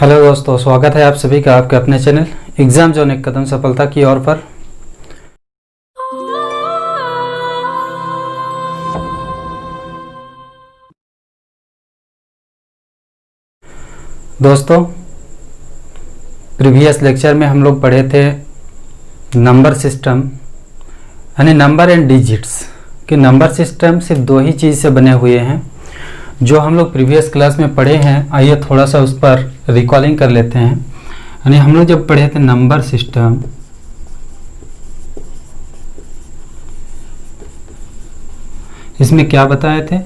Hello दोस्तों, स्वागत है आप सभी का आपके अपने चैनल एग्जाम जोन एक कदम सफलता की ओर पर। दोस्तों, प्रीवियस लेक्चर में हम लोग पढ़े थे नंबर सिस्टम यानी नंबर एंड डिजिट्स कि नंबर सिस्टम सिर्फ दो ही चीज़ से बने हुए हैं जो हम लोग प्रीवियस क्लास में पढ़े हैं। आइए थोड़ा सा उस पर रिकॉलिंग कर लेते हैं। यानी हम लोग जब पढ़े थे नंबर सिस्टम, इसमें क्या बताए थे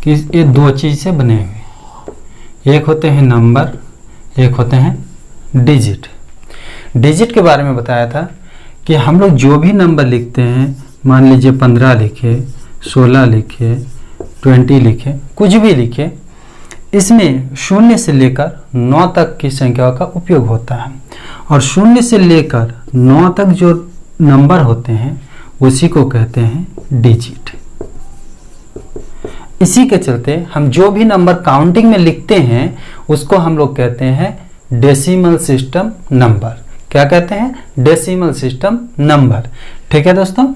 कि ये दो चीज़ से बने हुए, एक होते हैं नंबर, एक होते हैं डिजिट। डिजिट के बारे में बताया था कि हम लोग जो भी नंबर लिखते हैं, मान लीजिए 15 लिखे, 16 लिखे, 20 लिखे, कुछ भी लिखे, इसमें 0 से लेकर 9 तक की संख्या का उपयोग होता है। और 0 से लेकर 9 तक जो नंबर होते हैं उसी को कहते हैं डिजिट। इसी के चलते हम जो भी नंबर काउंटिंग में लिखते हैं उसको हम लोग कहते हैं डेसिमल सिस्टम नंबर। क्या कहते हैं? Decimal system number. ठीक है दोस्तों,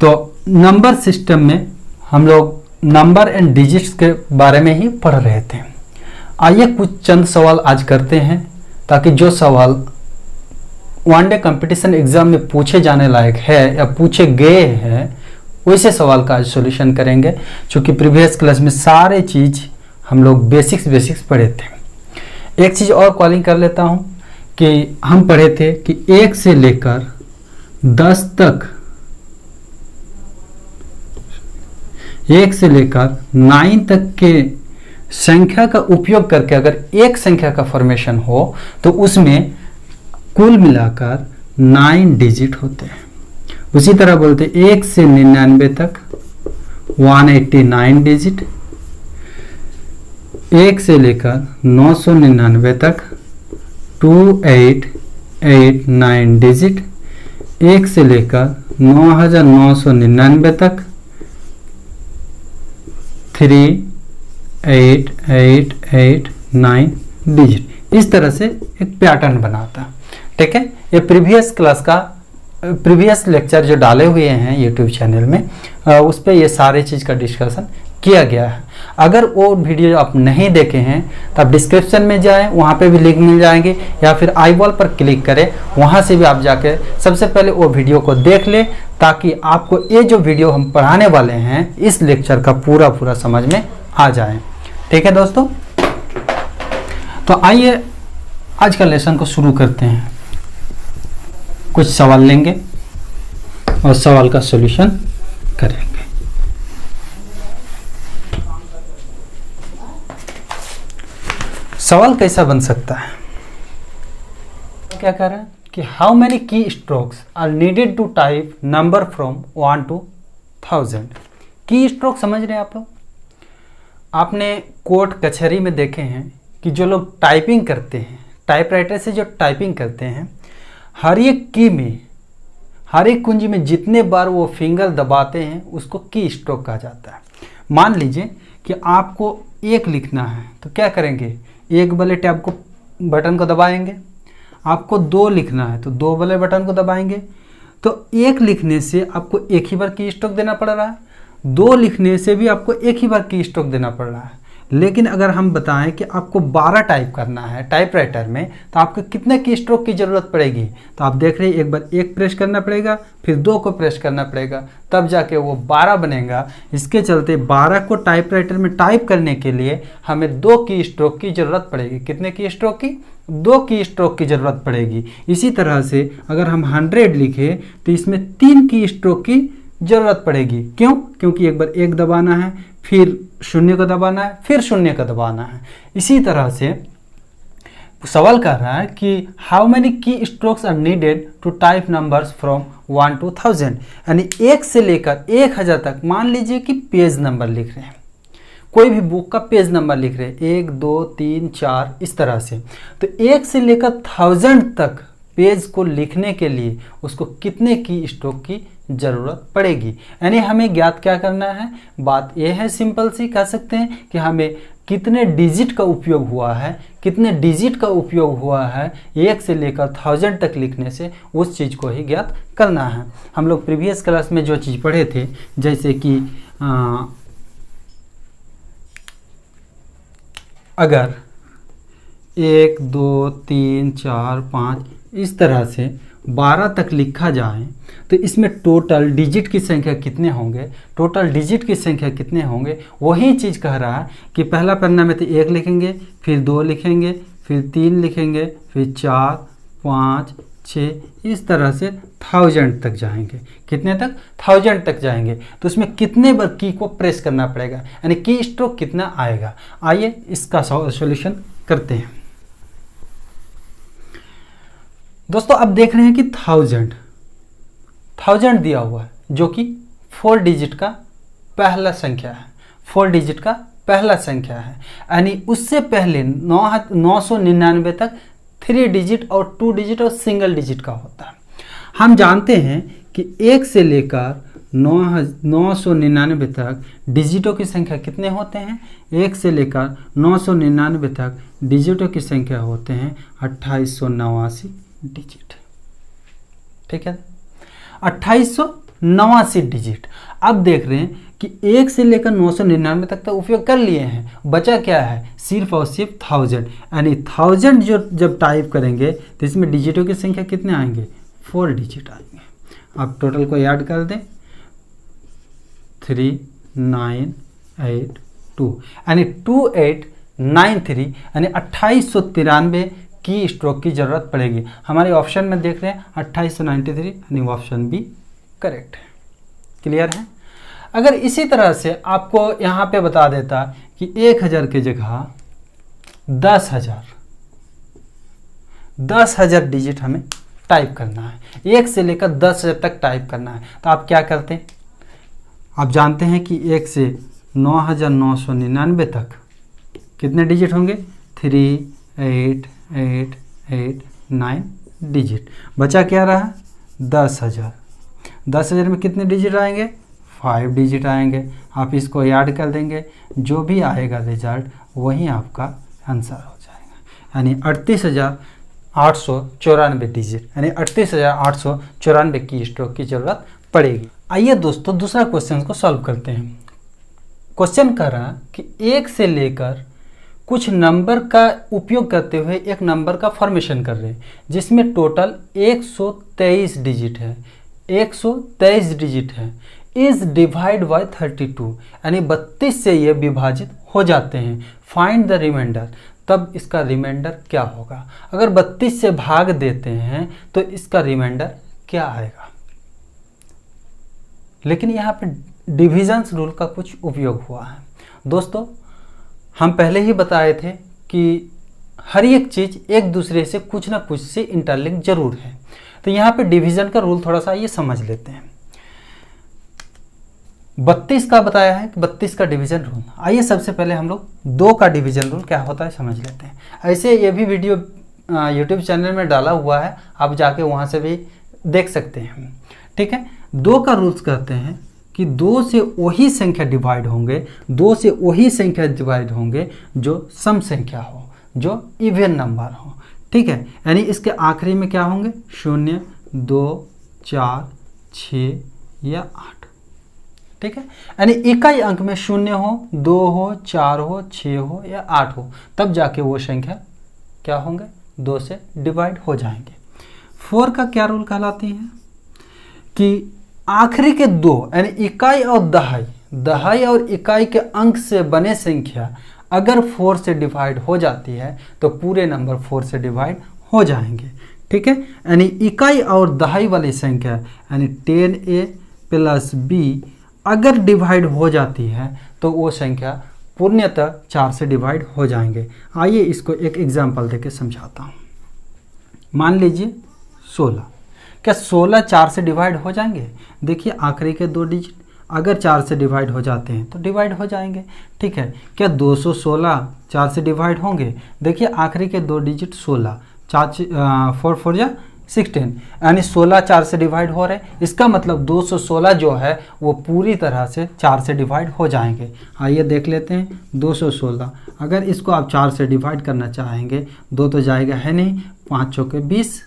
तो नंबर सिस्टम में हम लोग नंबर एंड डिजिट्स के बारे में ही पढ़ रहे थे। आइए कुछ चंद सवाल आज करते हैं ताकि जो सवाल वनडे कंपटीशन एग्जाम में पूछे जाने लायक है या पूछे गए हैं वैसे सवाल का आज सॉल्यूशन करेंगे। क्योंकि प्रीवियस क्लास में सारे चीज़ हम लोग बेसिक्स पढ़े थे। एक चीज़ और कॉलिंग कर लेता हूँ कि हम पढ़े थे कि 1 से लेकर 10 तक, 1 से लेकर 9 तक के संख्या का उपयोग करके अगर एक संख्या का फॉर्मेशन हो तो उसमें कुल मिलाकर 9 डिजिट होते हैं। उसी तरह बोलते 1 से 99 तक 189 डिजिट, 1 से लेकर 999 तक 2889 डिजिट, 1 से लेकर 9999 तक 38889 डिजिट। इस तरह से एक पैटर्न बनाता। ठीक है, ये प्रीवियस लेक्चर जो डाले हुए हैं यूट्यूब चैनल में उस पर ये सारे चीज़ का डिस्कशन किया गया है। अगर वो वीडियो आप नहीं देखे हैं तो आप डिस्क्रिप्शन में जाएं, वहाँ पे भी लिंक मिल जाएंगे, या फिर आई बॉल पर क्लिक करें, वहाँ से भी आप जाके सबसे पहले वो वीडियो को देख लें ताकि आपको ये जो वीडियो हम पढ़ाने वाले हैं इस लेक्चर का पूरा समझ में आ जाए। ठीक है दोस्तों, तो आइए आज का लेसन को शुरू करते हैं। कुछ सवाल लेंगे और सवाल का सॉल्यूशन करेंगे। सवाल कैसा बन सकता है? क्या कह रहे हैं कि how many key strokes are needed to type number from 1 to 1000। की स्ट्रोक समझ रहे हैं आप लोग? आपने कोर्ट कचहरी में देखे हैं कि जो लोग टाइपिंग करते हैं, टाइपराइटर से जो टाइपिंग करते हैं, हर एक की में, हर एक कुंजी में जितने बार वो फिंगर दबाते हैं उसको की स्ट्रोक कहा जाता है। मान लीजिए कि आपको 1 लिखना है तो क्या करेंगे? 1 वाले टैब को बटन को दबाएंगे। आपको 2 लिखना है तो 2 वाले बटन को दबाएंगे। तो 1 लिखने से आपको एक ही बार की स्ट्रोक देना पड़ रहा है, 2 लिखने से भी आपको एक ही बार की स्ट्रोक देना पड़ रहा है। लेकिन अगर हम बताएं कि आपको 12 टाइप करना है टाइपराइटर में तो आपको कितने की स्ट्रोक की ज़रूरत पड़ेगी? तो आप देख रहे हैं, एक बार 1 प्रेस करना पड़ेगा, फिर 2 को प्रेस करना पड़ेगा, तब जाके वो 12 बनेगा। इसके चलते 12 को टाइपराइटर में टाइप करने के लिए हमें 2 की स्ट्रोक की ज़रूरत पड़ेगी। कितने की स्ट्रोक की? 2 की स्ट्रोक की ज़रूरत पड़ेगी। इसी तरह से अगर हम 100 लिखें तो इसमें 3 की स्ट्रोक की ज़रूरत पड़ेगी। क्यों? क्योंकि एक बार 1 दबाना है, फिर 0 को दबाना है, फिर 0 को दबाना है। इसी तरह से सवाल कर रहा है कि how many key strokes are needed to type numbers from 1 to 1000। यानी 1 से लेकर 1000 तक। मान लीजिए कि पेज नंबर लिख रहे हैं, कोई भी बुक का पेज नंबर लिख रहे हैं 1 2 3 4 इस तरह से, तो 1 से लेकर 1000 तक पेज को लिखने के लिए उसको कितने की स्ट्रोक की ज़रूरत पड़ेगी। यानी हमें ज्ञात क्या करना है, बात यह है सिंपल सी कह सकते हैं कि हमें कितने डिजिट का उपयोग हुआ है, कितने डिजिट का उपयोग हुआ है 1 से लेकर 1000 तक लिखने से, उस चीज़ को ही ज्ञात करना है। हम लोग प्रीवियस क्लास में जो चीज़ पढ़े थे, जैसे कि अगर 1 2 3 4 5 इस तरह से 12 तक लिखा जाए तो इसमें टोटल डिजिट की संख्या कितने होंगे, टोटल डिजिट की संख्या कितने होंगे, वही चीज़ कह रहा है कि पहला पन्ना में तो 1 लिखेंगे, फिर 2 लिखेंगे, फिर 3 लिखेंगे, फिर 4 5 6 इस तरह से 1000 तक जाएंगे। कितने तक, 1000 तक जाएंगे। तो उसमें कितने बार की को प्रेस करना पड़ेगा, यानी की स्ट्रोक कितना आएगा। आइए इसका सॉल्यूशन करते हैं। दोस्तों अब देख रहे हैं कि 1000 दिया हुआ है जो कि 4 डिजिट का पहला संख्या है, 4 डिजिट का पहला संख्या है। यानी उससे पहले 999 तक 3 डिजिट और 2 डिजिट और सिंगल डिजिट का होता है। हम जानते हैं कि 1 से लेकर 999 तक डिजिटों की संख्या कितने होते हैं, 1 से लेकर 999 तक डिजिटों की संख्या होते हैं 2889 डिजिट। ठीक है, 2889 डिजिट। अब देख रहे हैं कि 1 से लेकर 999 तक तो उपयोग कर लिए हैं, बचा क्या है, सिर्फ और सिर्फ 1000। यानी 1000 जो जब टाइप करेंगे तो इसमें डिजिटों की संख्या कितने आएंगे, 4 डिजिट आएंगे। आप टोटल को याद कर दें, 3982 यानी 2893 यानी 2893 की स्ट्रोक की ज़रूरत पड़ेगी। हमारे ऑप्शन में देख रहे हैं 2893 यानी ऑप्शन बी करेक्ट है। क्लियर है। अगर इसी तरह से आपको यहाँ पे बता देता कि 1000 की जगह 10,000 डिजिट हमें टाइप करना है, 1 से लेकर 10,000 तक टाइप करना है, तो आप क्या करते हैं, आप जानते हैं कि 1 से 9,999 तक कितने डिजिट होंगे, 3889 डिजिट। बचा क्या रहा, 10,000। 10,000 में कितने डिजिट आएंगे, 5 डिजिट आएंगे। आप इसको याद कर देंगे, जो भी आएगा रिजल्ट वही आपका आंसर हो जाएगा। यानी 38,894 डिजिट, यानी 38,894 की स्ट्रोक की जरूरत पड़ेगी। आइए दोस्तों दूसरा क्वेश्चन को सॉल्व करते हैं। क्वेश्चन कर रहा कि 1 से लेकर कुछ नंबर का उपयोग करते हुए एक नंबर का फॉर्मेशन कर रहे हैं जिसमें टोटल 123 डिजिट है, 123 डिजिट है। इज डिवाइड बाय 32 यानी 32 से ये विभाजित हो जाते हैं। फाइंड द रिमाइंडर, तब इसका रिमाइंडर क्या होगा। अगर 32 से भाग देते हैं तो इसका रिमाइंडर क्या आएगा। लेकिन यहाँ पे डिविजन्स रूल का कुछ उपयोग हुआ है। दोस्तों हम पहले ही बताए थे कि हर एक चीज़ एक दूसरे से कुछ ना कुछ से इंटरलिंक जरूर है। तो यहाँ पे डिवीजन का रूल थोड़ा सा ये समझ लेते हैं। 32 का बताया है कि 32 का डिवीजन रूल। आइए सबसे पहले हम लोग 2 का डिवीजन रूल क्या होता है समझ लेते हैं। ऐसे ये भी वीडियो यूट्यूब चैनल में डाला हुआ है, आप जाके वहाँ से भी देख सकते हैं। ठीक है, 2 का रूल्स कहते हैं कि 2 से वही संख्या डिवाइड होंगे, 2 से वही संख्या डिवाइड होंगे जो सम संख्या हो, जो इवन नंबर हो। ठीक है, यानी इसके आखिरी में क्या होंगे, 0 2 4 6 या 8। ठीक है, यानी इकाई अंक में 0 हो, 2 हो, 4 हो, 6 हो या 8 हो, तब जाके वो संख्या क्या होंगे, 2 से डिवाइड हो जाएंगे। 4 का क्या रूल कहलाती है कि आखिरी के 2 यानी इकाई और दहाई, दहाई और इकाई के अंक से बने संख्या अगर 4 से डिवाइड हो जाती है तो पूरे नंबर 4 से डिवाइड हो जाएंगे। ठीक है, यानी इकाई और दहाई वाली संख्या यानी 10a + b अगर डिवाइड हो जाती है तो वो संख्या पूर्णतः 4 से डिवाइड हो जाएंगे। आइए इसको एक एग्जाम्पल देके समझाता हूँ। मान लीजिए 16, क्या 16 4 से डिवाइड हो जाएंगे। देखिए आखिरी के 2 डिजिट अगर 4 से डिवाइड हो जाते हैं तो डिवाइड हो जाएंगे। ठीक है, क्या 216 4 से डिवाइड होंगे। देखिए आखिरी के 2 डिजिट 16, 4 4 4 या 16, यानी 16 4 से डिवाइड हो रहे हैं। इसका मतलब 216 जो है वो पूरी तरह से 4 से डिवाइड हो जाएंगे। आइए देख लेते हैं 216, अगर इसको आप 4 से डिवाइड करना चाहेंगे, 2 तो जाएगा है नहीं, 5 चौके 20,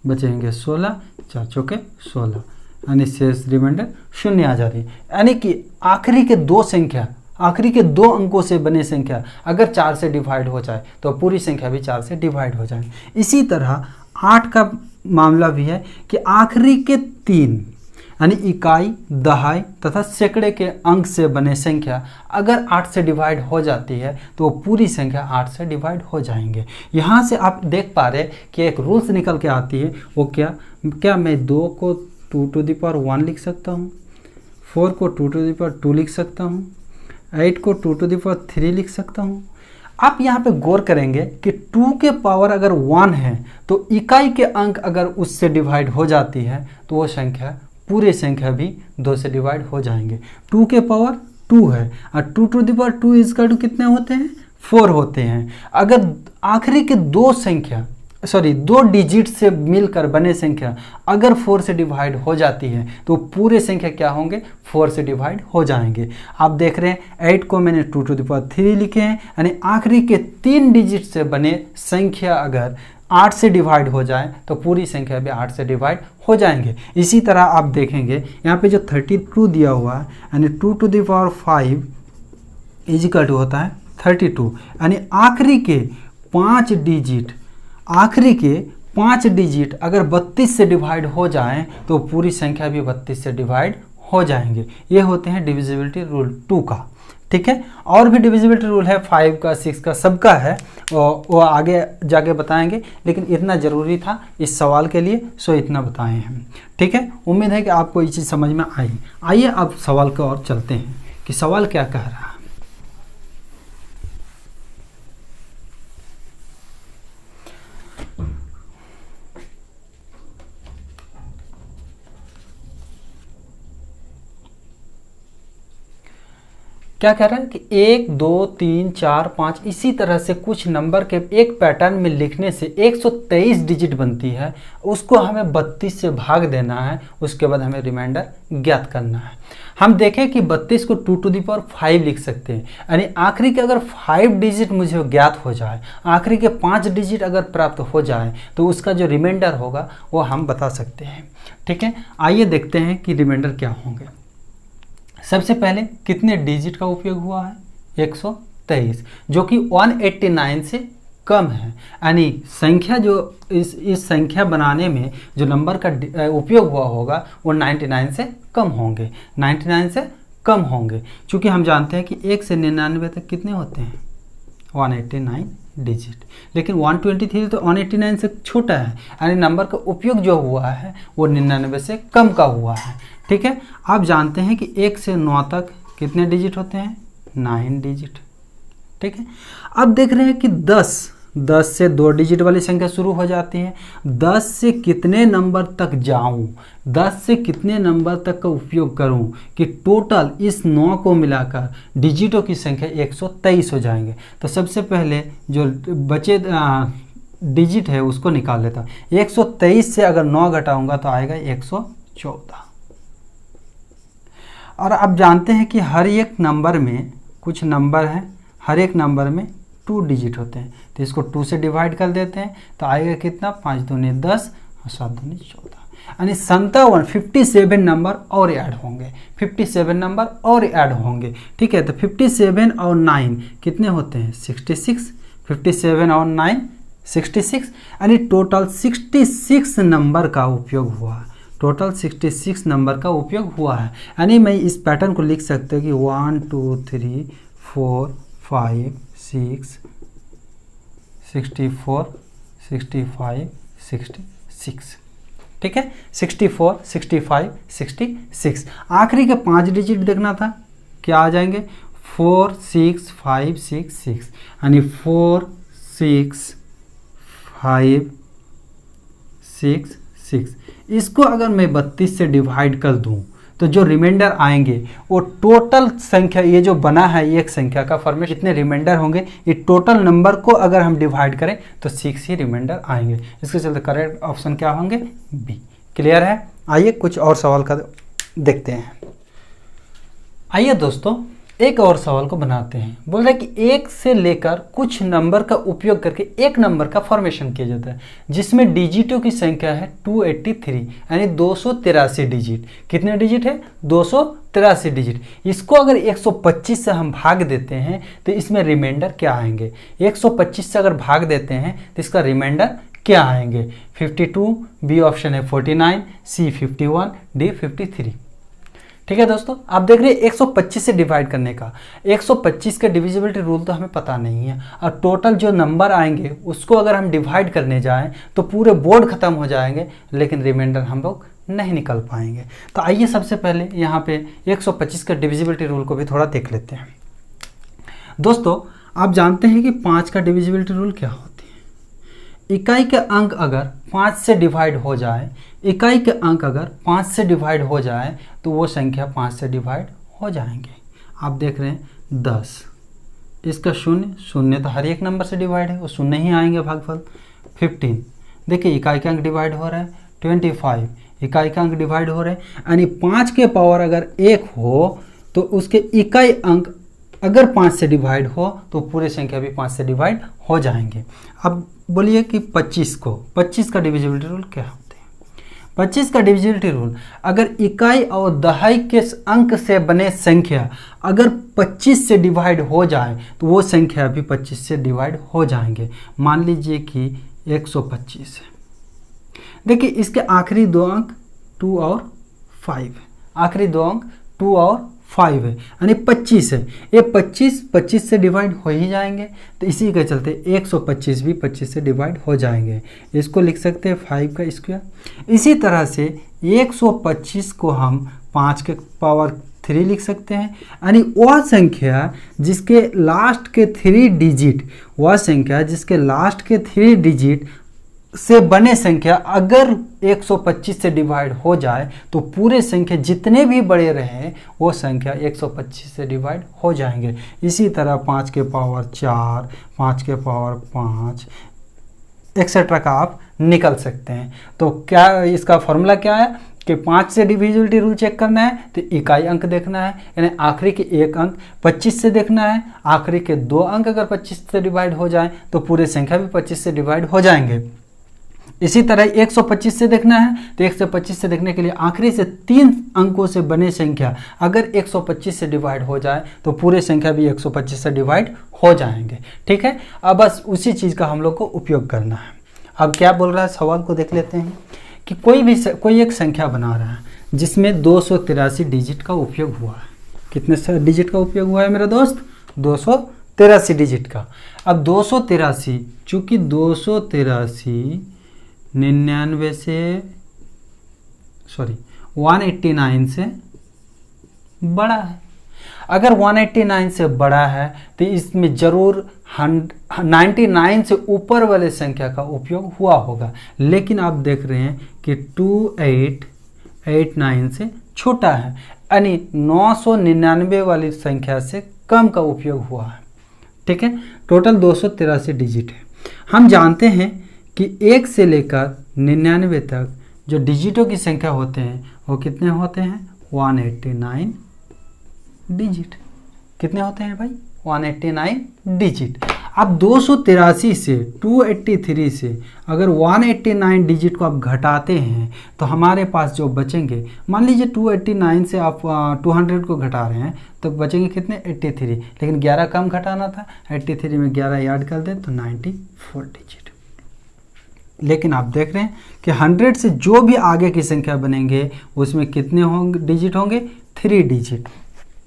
बचेंगे 16, 4 चौके 16, यानी शेष रिमाइंडर 0 आ जाती है। यानी कि आखिरी के दो संख्या, आखिरी के दो अंकों से बने संख्या अगर 4 से डिवाइड हो जाए तो पूरी संख्या भी 4 से डिवाइड हो जाए। इसी तरह 8 का मामला भी है कि आखिरी के 3 यानी इकाई, दहाई तथा सैकड़े के अंक से बने संख्या अगर 8 से डिवाइड हो जाती है तो वो पूरी संख्या 8 से डिवाइड हो जाएंगे। यहाँ से आप देख पा रहे कि एक रूल्स निकल के आती है, वो क्या मैं 2 को 2 टू द पावर 1 लिख सकता हूँ, 4 को 2 टू द पावर 2 लिख सकता हूँ, 8 को 2 टू द पावर 3 लिख सकता हूँ। आप यहाँ पे गौर करेंगे कि 2 के पावर अगर 1 है तो इकाई के अंक अगर उससे डिवाइड हो जाती है तो वो संख्या, पूरे संख्या भी 2 से डिवाइड हो जाएंगे। 2 के पावर 2 है और 2 to the power 2 equal to कितने होते हैं, 4 होते हैं। अगर आखिरी के दो डिजिट से मिलकर बने संख्या अगर 4 से डिवाइड हो जाती है तो पूरे संख्या क्या होंगे, 4 से डिवाइड हो जाएंगे। आप देख रहे हैं 8 को मैंने 2 टू द पावर 3 लिखे हैं, यानी आखिरी के 3 डिजिट से बने संख्या अगर 8 से डिवाइड हो जाए तो पूरी संख्या भी 8 से डिवाइड हो जाएंगे। इसी तरह आप देखेंगे यहाँ पे जो 32 दिया हुआ है, यानी 2 to the power 5 is equal to होता है 32, यानी आखिरी के 5 डिजिट अगर 32 से डिवाइड हो जाएं तो पूरी संख्या भी 32 से डिवाइड हो जाएंगे। ये होते हैं डिविजिबिलिटी रूल 2 का। ठीक है, और भी डिविजिबिलिटी रूल है 5 का, 6 का, सबका है, वो आगे जाके बताएंगे, लेकिन इतना ज़रूरी था इस सवाल के लिए, सो इतना बताए हैं। ठीक है, उम्मीद है कि आपको ये चीज़ समझ में आई। आइए अब सवाल की ओर चलते हैं कि सवाल क्या कह रहा है। क्या कह रहा है कि 1 2 3 4 5 इसी तरह से कुछ नंबर के एक पैटर्न में लिखने से 123 डिजिट बनती है, उसको हमें 32 से भाग देना है, उसके बाद हमें रिमाइंडर ज्ञात करना है। हम देखें कि 32 को 2 टू द पावर 5 लिख सकते हैं, यानी आखिरी के अगर 5 डिजिट मुझे ज्ञात हो जाए, आखिरी के 5 डिजिट अगर प्राप्त हो जाए तो उसका जो रिमाइंडर होगा वो हम बता सकते हैं। ठीक है, आइए देखते हैं कि रिमाइंडर क्या होंगे। सबसे पहले कितने डिजिट का उपयोग हुआ है, 123, जो कि 189 से कम है, यानी संख्या जो इस संख्या बनाने में जो नंबर का उपयोग हुआ होगा वो 99 से कम होंगे, 99 से कम होंगे, क्योंकि हम जानते हैं कि 1 से 99 तक कितने होते हैं, 189 डिजिट। लेकिन 123 तो 189 से छोटा है, यानी नंबर का उपयोग जो हुआ है वो 99 से कम का हुआ है। ठीक है, आप जानते हैं कि 1 से 9 तक कितने डिजिट होते हैं, 9 डिजिट। ठीक है, अब देख रहे हैं कि 10 से 2 डिजिट वाली संख्या शुरू हो जाती है। 10 से कितने नंबर तक जाऊं, 10 से कितने नंबर तक का उपयोग करूं कि टोटल इस 9 को मिलाकर डिजिटों की संख्या 123 हो जाएंगे। तो सबसे पहले जो बचे डिजिट है उसको निकाल लेता हूं। 123 से अगर 9 घटाऊंगा तो आएगा 114। और आप जानते हैं कि हर एक नंबर में कुछ नंबर हैं, हर एक नंबर में 2 डिजिट होते हैं, तो इसको 2 से डिवाइड कर देते हैं तो आएगा कितना, 5 दूनी 10 और 7 दूनी 14, यानी 57 नंबर और ऐड होंगे, 57 नंबर और ऐड होंगे। ठीक है, तो 57 और 9 कितने होते हैं, 66, 57 और 9 66, यानी टोटल 66 नंबर का उपयोग हुआ, टोटल 66 नंबर का उपयोग हुआ है। यानी मैं इस पैटर्न को लिख सकते हैं कि 1 2 3 4 5 6 64 65 66। ठीक है, 64 65 66। आखिरी के 5 डिजिट देखना था, क्या आ जाएंगे, 4 6 5 6 6, यानी 4 6 5 6 6। इसको अगर मैं 32 से डिवाइड कर दूं तो जो रिमाइंडर आएंगे वो टोटल संख्या, ये जो बना है एक संख्या का फॉर्मेट, जितने रिमाइंडर होंगे ये टोटल नंबर को अगर हम डिवाइड करें तो 6 ही रिमाइंडर आएंगे। इसके चलते करेक्ट ऑप्शन क्या होंगे? बी। क्लियर है? आइए कुछ और सवाल का देखते हैं। आइए दोस्तों एक और सवाल को बनाते हैं। बोल रहा है कि एक से लेकर कुछ नंबर का उपयोग करके एक नंबर का फॉर्मेशन किया जाता है जिसमें डिजिटों की संख्या है 283, यानी 283 डिजिट। कितने डिजिट है? 283 डिजिट। इसको अगर 125 से हम भाग देते हैं तो इसमें रिमाइंडर क्या आएंगे? 125 से अगर भाग देते हैं तो इसका रिमाइंडर क्या आएंगे? 52, बी ऑप्शन है 49, सी 51, डी 53। ठीक है दोस्तों, आप देख रहे हैं 125 से डिवाइड करने का, 125 का डिविजिबिलिटी रूल तो हमें पता नहीं है, और टोटल जो नंबर आएंगे उसको अगर हम डिवाइड करने जाएं तो पूरे बोर्ड खत्म हो जाएंगे, लेकिन रिमाइंडर हम लोग नहीं निकल पाएंगे। तो आइए सबसे पहले यहाँ पे 125 का डिविजिबिलिटी रूल को भी थोड़ा देख लेते हैं। दोस्तों आप जानते हैं कि 5 का डिविजिबिलिटी रूल क्या होती है? इकाई के अंक अगर 5 से डिवाइड हो जाए, इकाई के अंक अगर 5 से डिवाइड हो जाए तो वो संख्या 5 से डिवाइड हो जाएंगे। आप देख रहे हैं 10, इसका शून्य तो हर एक नंबर से डिवाइड है, वो शून्य ही आएंगे भागफल। 15, देखिए इकाई के अंक डिवाइड हो रहे हैं। 25, इकाई के अंक डिवाइड हो रहे हैं, यानी 5 के पावर अगर 1 हो तो उसके इकाई अंक अगर 5 से डिवाइड हो तो पूरे संख्या भी 5 से डिवाइड हो जाएंगे। अब बोलिए कि 25 का डिविजिबिलिटी रूल क्या होते हैं? 25 का डिविजिबिलिटी रूल, अगर इकाई और दहाई के अंक से बने संख्या अगर 25 से डिवाइड हो जाए तो वो संख्या भी 25 से डिवाइड हो जाएंगे। मान लीजिए कि 125 है, देखिए इसके आखिरी दो अंक 2 और 5, आखिरी दो अंक 2 और 5 है, यानी 25 है। ये 25 से डिवाइड हो ही जाएंगे, तो इसी के चलते 125 भी 25 से डिवाइड हो जाएंगे। इसको लिख सकते हैं 5 का स्क्वायर। इसी तरह से 125 को हम 5 के पावर 3 लिख सकते हैं, यानी वह संख्या जिसके लास्ट के 3 डिजिट, वह संख्या जिसके लास्ट के 3 डिजिट से बने संख्या अगर 125 से डिवाइड हो जाए तो पूरे संख्या जितने भी बड़े रहे वो संख्या 125 से डिवाइड हो जाएंगे। इसी तरह 5 के पावर 4, 5 के पावर 5 एक्सेट्रा का आप निकल सकते हैं। तो क्या इसका फॉर्मूला क्या है कि 5 से डिविजिबिलिटी रूल चेक करना है तो इकाई अंक देखना है, यानी आखिरी के एक अंक 25 से देखना है, आखिरी के 2 अंक अगर 25 से डिवाइड हो जाए तो पूरे संख्या भी 25 से डिवाइड हो जाएंगे। इसी तरह 125 से देखना है तो 125 से देखने के लिए आखिरी से 3 अंकों से बने संख्या अगर 125 से डिवाइड हो जाए तो पूरे संख्या भी 125 से डिवाइड हो जाएंगे। ठीक है, अब बस उसी चीज़ का हम लोग को उपयोग करना है। अब क्या बोल रहा है सवाल को देख लेते हैं कि कोई एक संख्या बना रहा है जिसमें 283 डिजिट का उपयोग हुआ है। कितने डिजिट का उपयोग हुआ है मेरा दोस्त? 283 डिजिट का। अब 283, चूँकि 283 189 से बड़ा है। अगर 189 से बड़ा है तो इसमें जरूर 99 से ऊपर वाले संख्या का उपयोग हुआ होगा, लेकिन आप देख रहे हैं कि 2889 से छोटा है, यानी 999 वाली संख्या से कम का उपयोग हुआ है। ठीक है, टोटल 283 डिजिट है। हम जानते हैं कि 1 से लेकर 99 तक जो डिजिटों की संख्या होते हैं वो कितने होते हैं? 189 डिजिट। कितने होते हैं भाई? 189 डिजिट। अब 283 से 283 से अगर 189 डिजिट को आप घटाते हैं तो हमारे पास जो बचेंगे, मान लीजिए 289 से आप 200 को घटा रहे हैं तो बचेंगे कितने? 83, लेकिन 11 कम घटाना था, 83 में 11 ऐड कर दें तो 94 डिजिट। लेकिन आप देख रहे हैं कि 100 से जो भी आगे की संख्या बनेंगे उसमें कितने होंगे डिजिट होंगे? 3 डिजिट।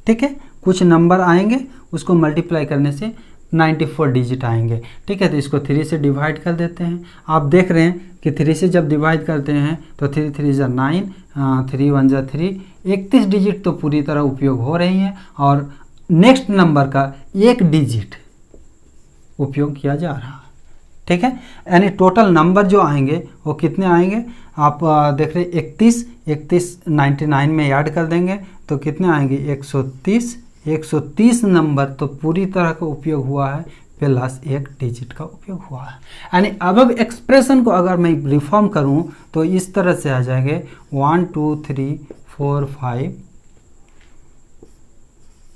ठीक है, कुछ नंबर आएंगे उसको मल्टीप्लाई करने से 94 डिजिट आएंगे। ठीक है, तो इसको 3 से डिवाइड कर देते हैं। आप देख रहे हैं कि 3 से जब डिवाइड करते हैं तो 3 3 = 9, 3 1 = 3, 31 डिजिट तो पूरी तरह उपयोग हो रही है और नेक्स्ट नंबर का 1 डिजिट उपयोग किया जा रहा है। ठीक है। यानी टोटल नंबर जो आएंगे वो कितने आएंगे, आप देख रहे 31, 99 में ऐड कर देंगे तो कितने आएंगे 130 नंबर तो पूरी तरह का उपयोग हुआ है, प्लस एक डिजिट का उपयोग हुआ है। यानी अब एक्सप्रेशन को अगर मैं रिफॉर्म करूं तो इस तरह से आ जाएंगे 1 2 3 4 5,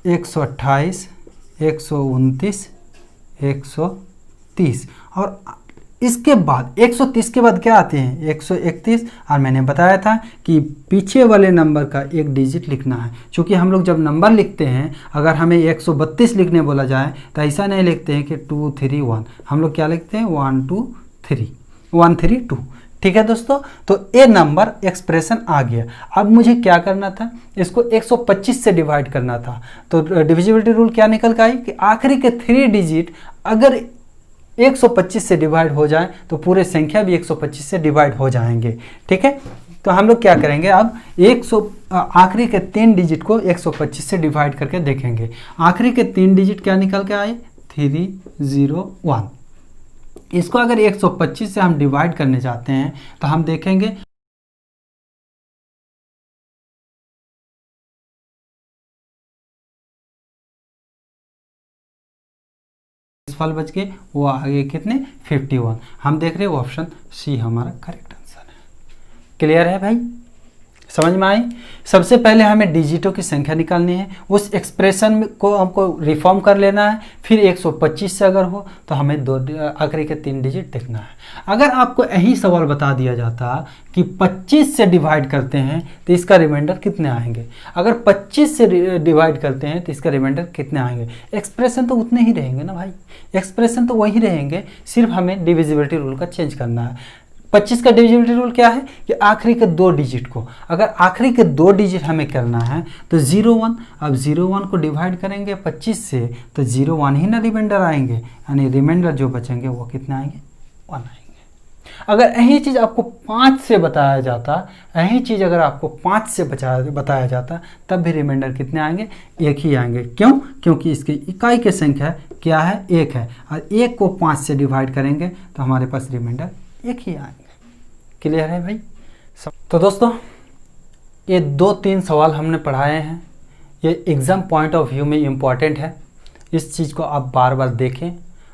128, 129, 130 और इसके बाद 130 के बाद क्या आते हैं 131। और मैंने बताया था कि पीछे वाले नंबर का एक डिजिट लिखना है। क्योंकि हम लोग जब नंबर लिखते हैं अगर हमें 132 लिखने बोला जाए तो ऐसा नहीं लिखते हैं कि 2 3 1, हम लोग क्या लिखते हैं 1 2 3 1 3 2। ठीक है दोस्तों, तो ये नंबर एक्सप्रेशन आ गया। अब मुझे क्या करना था, इसको 125 से डिवाइड करना था। तो डिविजिबिलिटी रूल क्या निकल के आई कि आखिरी के 3 डिजिट अगर 125 से डिवाइड हो जाए तो पूरे संख्या भी 125 से डिवाइड हो जाएंगे। ठीक है, तो हम लोग क्या करेंगे अब आखिरी के 3 डिजिट को 125 से डिवाइड करके देखेंगे। आखिरी के 3 डिजिट क्या निकल के आए 301। इसको अगर 125 से हम डिवाइड करने जाते हैं तो हम देखेंगे फल बच के वो आगे कितने 51। हम देख रहे हैं ऑप्शन सी हमारा करेक्ट आंसर है। क्लियर है भाई, समझ में आई। सबसे पहले हमें डिजिटों की संख्या निकालनी है, उस एक्सप्रेशन को हमको रिफॉर्म कर लेना है। फिर 125 से अगर हो तो हमें आखिरी के 3 डिजिट देखना है। अगर आपको यही सवाल बता दिया जाता कि 25 से डिवाइड करते हैं तो इसका रिमाइंडर कितने आएंगे, अगर 25 से डिवाइड करते हैं तो इसका रिमाइंडर कितने आएंगे, एक्सप्रेशन तो उतने ही रहेंगे ना भाई, एक्सप्रेशन तो वही रहेंगे, सिर्फ हमें डिविजिबिलिटी रूल का चेंज करना है। 25 का डिविजिबिलिटी रूल क्या है कि आखिरी के 2 डिजिट को, अगर आखिरी के 2 डिजिट हमें करना है तो 01, अब 01 को डिवाइड करेंगे 25 से तो 01 ही ना रिमाइंडर आएंगे, यानी रिमाइंडर जो बचेंगे वो कितने आएंगे 1 आएंगे। अगर यही चीज़ आपको 5 से बताया जाता, यही चीज़ अगर आपको 5 से बताया जाता तब भी रिमाइंडर कितने आएंगे 1 ही आएंगे। क्यों, क्योंकि इसकी इकाई की संख्या क्या है 1 है, और 1 को 5 से डिवाइड करेंगे तो हमारे पास रिमाइंडर 1 ही आएंगे। क्लियर है भाई। तो दोस्तों ये 2-3 सवाल हमने पढ़ाए हैं, ये एग्ज़ाम पॉइंट ऑफ व्यू में इम्पॉर्टेंट है। इस चीज़ को आप बार बार देखें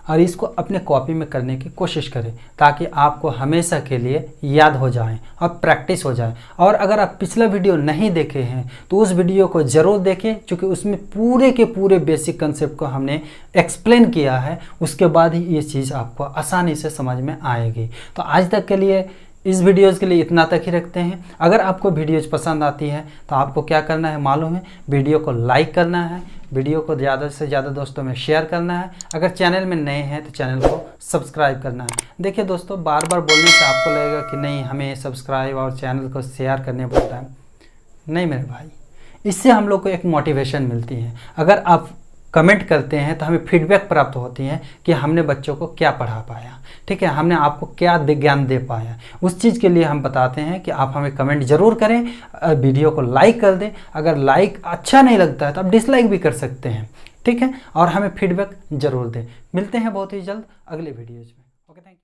और इसको अपने कॉपी में करने की कोशिश करें ताकि आपको हमेशा के लिए याद हो जाए और प्रैक्टिस हो जाए। और अगर आप पिछला वीडियो नहीं देखे हैं तो उस वीडियो को ज़रूर देखें, क्योंकि उसमें पूरे के पूरे बेसिक कंसेप्ट को हमने एक्सप्लेन किया है। उसके बाद ही ये चीज़ आपको आसानी से समझ में आएगी। तो आज तक के लिए इस वीडियोज़ के लिए इतना तक ही रखते हैं। अगर आपको वीडियोज़ पसंद आती है तो आपको क्या करना है मालूम है, वीडियो को लाइक करना है, वीडियो को ज़्यादा से ज़्यादा दोस्तों में शेयर करना है। अगर चैनल में नए हैं तो चैनल को सब्सक्राइब करना है। देखिए दोस्तों, बार बार बोलने से आपको लगेगा कि नहीं हमें सब्सक्राइब और चैनल को शेयर करने पड़ता है, नहीं मेरे भाई, इससे हम लोग को एक मोटिवेशन मिलती है। अगर आप कमेंट करते हैं तो हमें फीडबैक प्राप्त होती है कि हमने बच्चों को क्या पढ़ा पाया, ठीक है, हमने आपको क्या ज्ञान दे पाया। उस चीज़ के लिए हम बताते हैं कि आप हमें कमेंट ज़रूर करें, वीडियो को लाइक कर दें। अगर लाइक अच्छा नहीं लगता है तो आप डिसलाइक भी कर सकते हैं, ठीक है, और हमें फीडबैक ज़रूर दें। मिलते हैं बहुत ही जल्द अगले वीडियोज़ में। Okay, thank you.